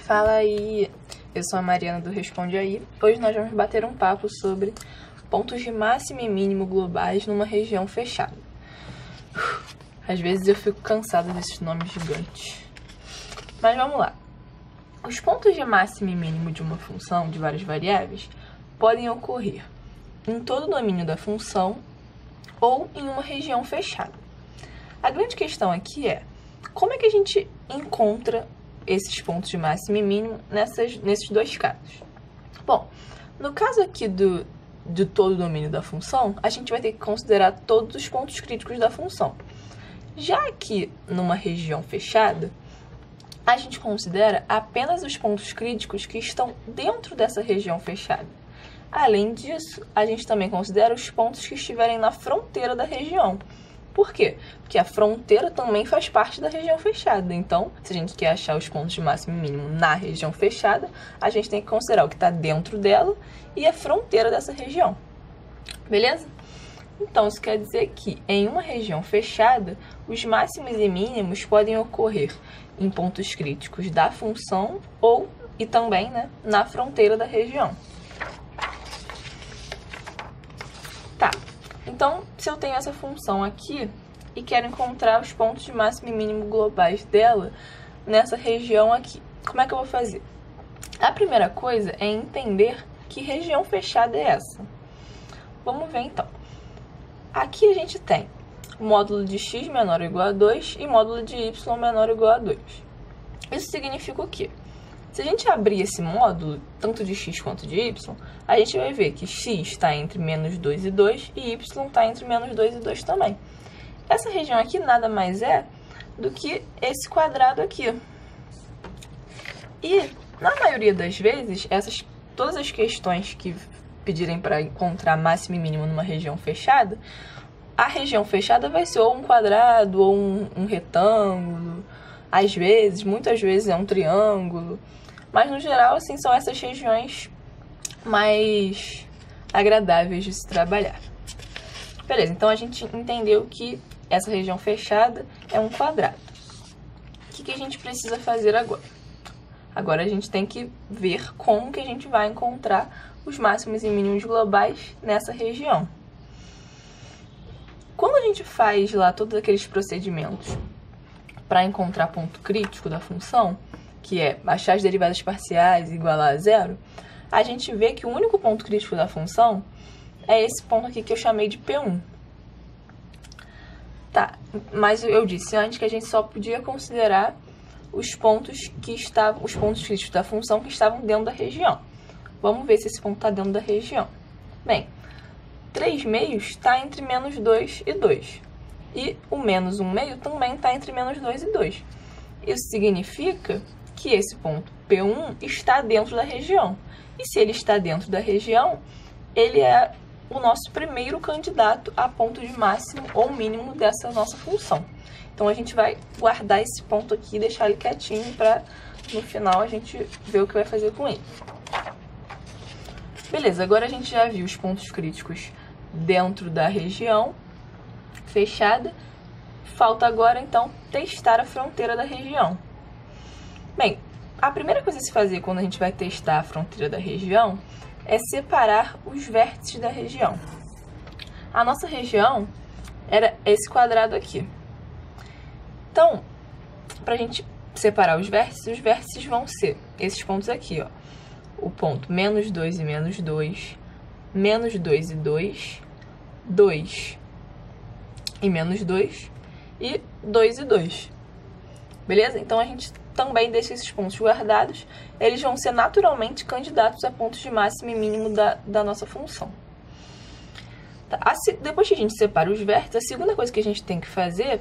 Fala aí, eu sou a Mariana do Responde Aí. Hoje nós vamos bater um papo sobre pontos de máximo e mínimo globais numa região fechada. Às vezes eu fico cansada desses nomes gigantes. Mas vamos lá. Os pontos de máximo e mínimo de uma função de várias variáveis podem ocorrer em todo o domínio da função ou em uma região fechada. A grande questão aqui é como é que a gente encontra esses pontos de máximo e mínimo nesses dois casos. Bom, no caso aqui de todo o domínio da função, a gente vai ter que considerar todos os pontos críticos da função. Já que numa região fechada, a gente considera apenas os pontos críticos que estão dentro dessa região fechada. Além disso, a gente também considera os pontos que estiverem na fronteira da região. Por quê? Porque a fronteira também faz parte da região fechada. Então, se a gente quer achar os pontos de máximo e mínimo na região fechada, a gente tem que considerar o que está dentro dela e a fronteira dessa região. Beleza? Então, isso quer dizer que em uma região fechada, os máximos e mínimos podem ocorrer em pontos críticos da função e também, na fronteira da região. Tá. Então, se eu tenho essa função aqui e quero encontrar os pontos de máximo e mínimo globais dela nessa região aqui, como é que eu vou fazer? A primeira coisa é entender que região fechada é essa. Vamos ver então. Aqui a gente tem o módulo de x menor ou igual a 2 e módulo de y menor ou igual a 2. Isso significa o quê? Se a gente abrir esse módulo, tanto de x quanto de y, a gente vai ver que x está entre menos 2 e 2 e y está entre menos 2 e 2 também. Essa região aqui nada mais é do que esse quadrado aqui. E, na maioria das vezes, todas as questões que pedirem para encontrar máximo e mínimo numa região fechada, a região fechada vai ser ou um quadrado ou um retângulo. Às vezes, muitas vezes é um triângulo. Mas, no geral, assim, são essas regiões mais agradáveis de se trabalhar. Beleza, então a gente entendeu que essa região fechada é um quadrado. O que a gente precisa fazer agora? Agora a gente tem que ver como que a gente vai encontrar os máximos e mínimos globais nessa região. Quando a gente faz lá todos aqueles procedimentos para encontrar ponto crítico da função, que é achar as derivadas parciais e igualar a zero, a gente vê que o único ponto crítico da função é esse ponto aqui que eu chamei de P1. Tá, mas eu disse antes que a gente só podia considerar os pontos críticos da função que estavam dentro da região. Vamos ver se esse ponto está dentro da região. Bem, 3 meios está entre menos 2 e 2. E o menos 1 meio também está entre menos 2 e 2. Isso significa que esse ponto P1 está dentro da região. E se ele está dentro da região, ele é o nosso primeiro candidato a ponto de máximo ou mínimo dessa nossa função. Então, a gente vai guardar esse ponto aqui e deixar ele quietinho para, no final, a gente ver o que vai fazer com ele. Beleza, agora a gente já viu os pontos críticos dentro da região fechada. Falta agora, então, testar a fronteira da região. Bem, a primeira coisa a se fazer quando a gente vai testar a fronteira da região é separar os vértices da região. A nossa região era esse quadrado aqui. Então, para a gente separar os vértices vão ser esses pontos aqui, ó. O ponto menos 2 e menos 2, menos 2 e 2, 2 e menos 2 e 2 e 2. Beleza? Então, a gente também deixa esses pontos guardados. Eles vão ser naturalmente candidatos a pontos de máximo e mínimo da nossa função. Tá? Depois que a gente separa os vértices, a segunda coisa que a gente tem que fazer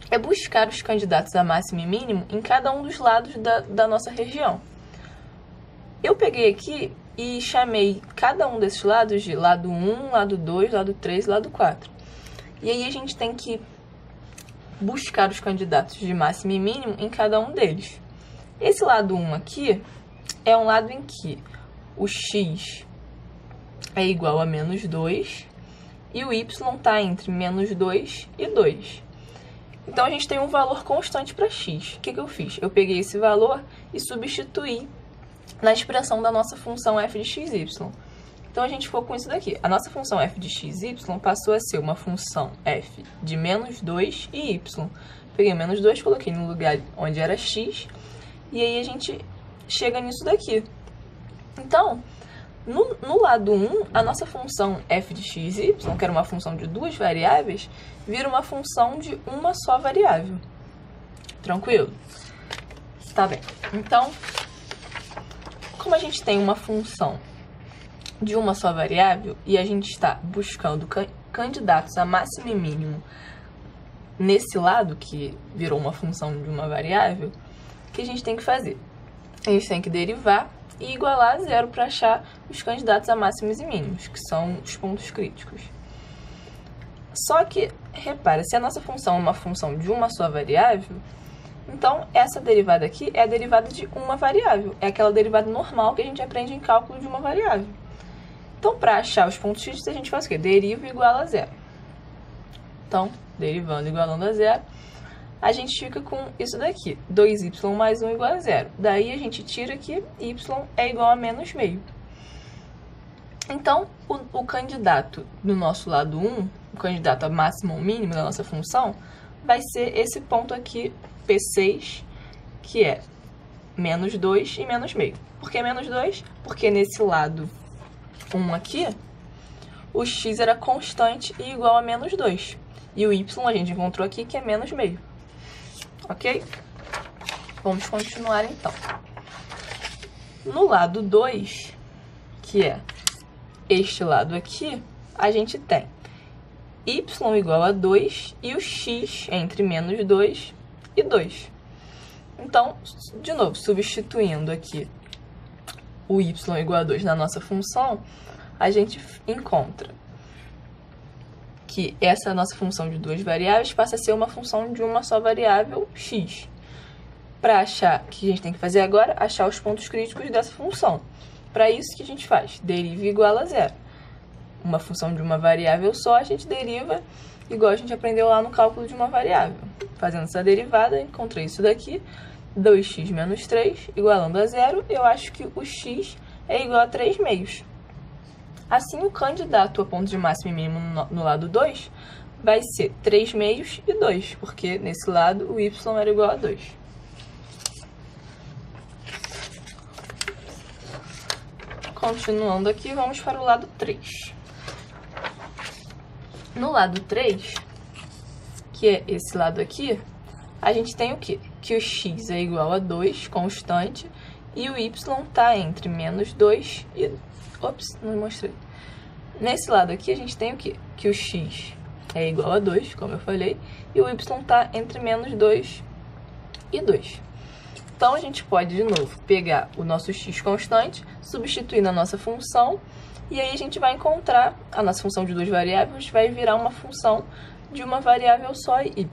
é buscar os candidatos a máximo e mínimo em cada um dos lados da nossa região. Eu peguei aqui e chamei cada um desses lados de lado 1, lado 2, lado 3 e lado 4. E aí a gente tem que buscar os candidatos de máximo e mínimo em cada um deles. Esse lado 1 aqui é um lado em que o x é igual a menos 2 e o y está entre menos 2 e 2. Então, a gente tem um valor constante para x. O que eu fiz? Eu peguei esse valor e substituí na expressão da nossa função f de xy. Então, a gente ficou com isso daqui. A nossa função f de xy passou a ser uma função f de menos 2 e y. Peguei menos 2, coloquei no lugar onde era x, e aí a gente chega nisso daqui. Então, no lado 1, a nossa função f de xy, que era uma função de duas variáveis, vira uma função de uma só variável. Tranquilo? Tá bem. Então, como a gente tem uma função de uma só variável e a gente está buscando candidatos a máximo e mínimo nesse lado, que virou uma função de uma variável, o que a gente tem que fazer? A gente tem que derivar e igualar a zero para achar os candidatos a máximos e mínimos, que são os pontos críticos. Só que, repara, se a nossa função é uma função de uma só variável, então essa derivada aqui é a derivada de uma variável. É aquela derivada normal que a gente aprende em cálculo de uma variável. Então, para achar os pontos críticos, a gente faz o quê? Deriva e iguala a zero. Então, derivando e igualando a zero, a gente fica com isso daqui, 2y mais 1 igual a zero. Daí a gente tira que y é igual a menos meio. Então, o candidato do nosso lado 1, o candidato a máximo ou mínimo da nossa função, vai ser esse ponto aqui, P6, que é menos 2 e menos meio. Por que menos 2? Porque nesse lado 1 aqui, o x era constante e igual a menos 2. E o y a gente encontrou aqui que é menos meio. Ok? Vamos continuar então. No lado 2, que é este lado aqui, a gente tem y igual a 2 e o x entre menos 2 e 2. Então, de novo, substituindo aqui o y igual a 2 na nossa função, a gente encontra que essa nossa função de duas variáveis passa a ser uma função de uma só variável, x. Para achar, o que a gente tem que fazer agora? Achar os pontos críticos dessa função. Para isso, o que a gente faz? Deriva e iguala a zero. Uma função de uma variável só, a gente deriva igual a gente aprendeu lá no cálculo de uma variável. Fazendo essa derivada, encontrei isso daqui, 2x menos 3, igualando a zero, eu acho que o x é igual a 3 meios. Assim, o candidato a ponto de máximo e mínimo no lado 2 vai ser 3 meios e 2, porque nesse lado o y era igual a 2. Continuando aqui, vamos para o lado 3. No lado 3, que é esse lado aqui, a gente tem o quê? Que o x é igual a 2, constante, e o y está entre menos 2 e... Ops, não mostrei. Nesse lado aqui, a gente tem o quê? Que o x é igual a 2, como eu falei, e o y está entre menos 2 e 2. Então, a gente pode, de novo, pegar o nosso x constante, substituir na nossa função, e aí a gente vai encontrar a nossa função de duas variáveis, vai virar uma função de uma variável só, y.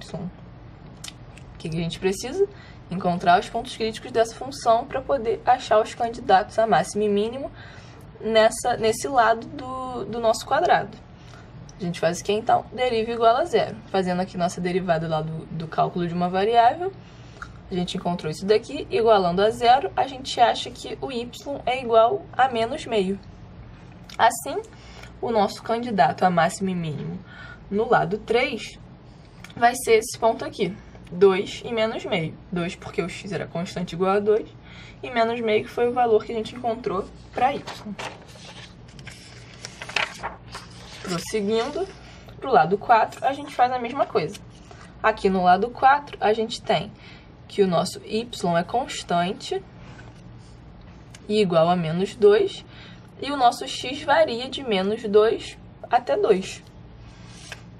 O que a gente precisa? Encontrar os pontos críticos dessa função para poder achar os candidatos a máximo e mínimo nesse lado do nosso quadrado. A gente faz o que então? Deriva igual a zero. Fazendo aqui nossa derivada lá do cálculo de uma variável, a gente encontrou isso daqui, igualando a zero, a gente acha que o y é igual a menos meio. Assim, o nosso candidato a máximo e mínimo no lado 3 vai ser esse ponto aqui, 2 e menos meio. 2 porque o x era constante igual a 2, e menos meio que foi o valor que a gente encontrou para y. Prosseguindo, para o lado 4, a gente faz a mesma coisa. Aqui no lado 4, a gente tem que o nosso y é constante e igual a menos 2, e o nosso x varia de menos 2 até 2.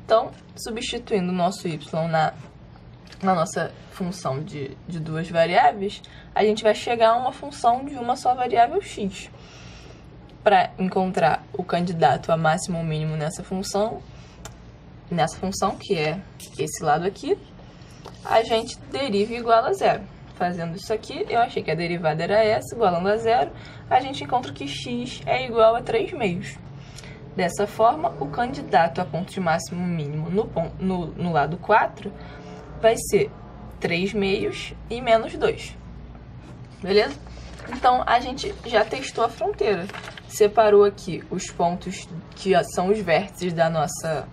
Então, substituindo o nosso y na nossa função de duas variáveis, a gente vai chegar a uma função de uma só variável x. Para encontrar o candidato a máximo ou mínimo nessa função, que é esse lado aqui, a gente deriva e iguala a zero. Fazendo isso aqui, eu achei que a derivada era essa, igualando a zero, a gente encontra que x é igual a 3 meios. Dessa forma, o candidato a ponto de máximo e mínimo no lado 4 vai ser 3 meios e menos 2. Beleza? Então, a gente já testou a fronteira. Separou aqui os pontos que são os vértices da nossa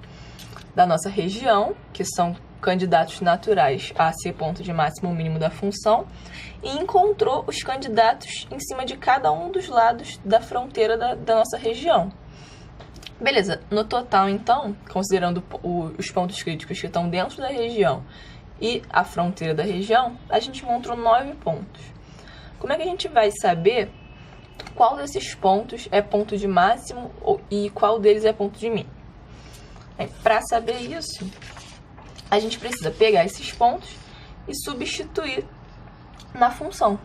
região, que são candidatos naturais a ser ponto de máximo ou mínimo da função, e encontrou os candidatos em cima de cada um dos lados da fronteira da nossa região. Beleza, no total, então, considerando os pontos críticos que estão dentro da região e a fronteira da região, a gente encontrou 9 pontos. Como é que a gente vai saber qual desses pontos é ponto de máximo e qual deles é ponto de mínimo? Para saber isso, a gente precisa pegar esses pontos e substituir na função.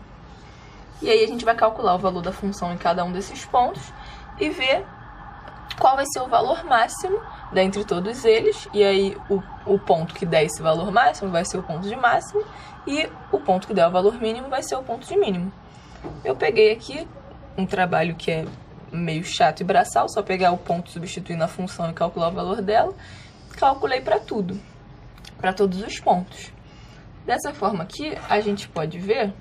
E aí a gente vai calcular o valor da função em cada um desses pontos e ver qual vai ser o valor máximo dentre todos eles. E aí o ponto que der esse valor máximo vai ser o ponto de máximo e o ponto que der o valor mínimo vai ser o ponto de mínimo. Eu peguei aqui um trabalho que é meio chato e braçal, só pegar o ponto, substituir na função e calcular o valor dela. Calculei para tudo, para todos os pontos. Dessa forma aqui, a gente pode ver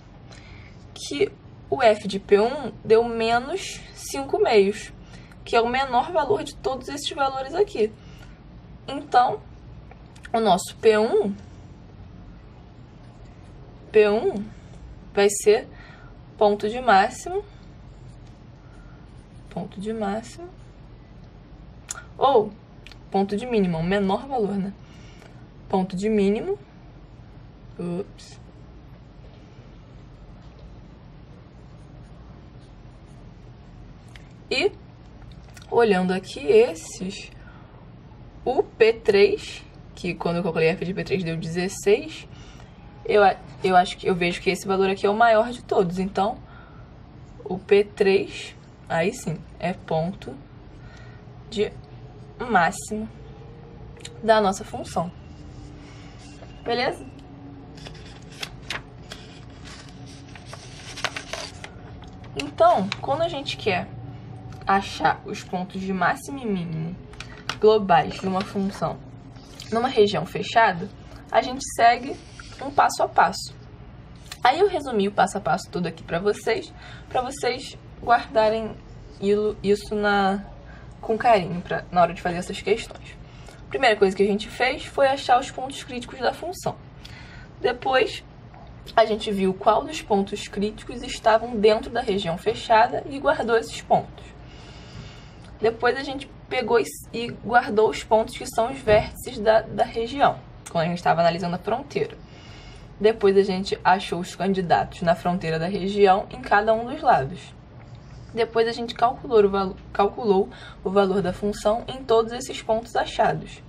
que o f de P1 deu menos 5 meios, que é o menor valor de todos esses valores aqui. Então, o nosso P1 vai ser ponto de máximo, ou ponto de mínimo, o menor valor, né? Ponto de mínimo, e olhando aqui esses, o P3, que quando eu calculei f de P3 deu 16, eu vejo que esse valor aqui é o maior de todos. Então, o P3, aí sim, é ponto de máximo da nossa função. Beleza? Então, quando a gente quer achar os pontos de máximo e mínimo globais de uma função numa região fechada, a gente segue um passo a passo. Aí eu resumi o passo a passo todo aqui para vocês guardarem isso com carinho na hora de fazer essas questões. A primeira coisa que a gente fez foi achar os pontos críticos da função. Depois, a gente viu qual dos pontos críticos estavam dentro da região fechada e guardou esses pontos. Depois, a gente pegou e guardou os pontos que são os vértices da região, quando a gente estava analisando a fronteira. Depois, a gente achou os candidatos na fronteira da região em cada um dos lados. Depois, a gente calculou o valor da função em todos esses pontos achados.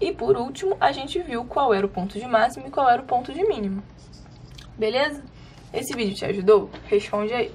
E, por último, a gente viu qual era o ponto de máximo e qual era o ponto de mínimo. Beleza? Esse vídeo te ajudou? Responde aí.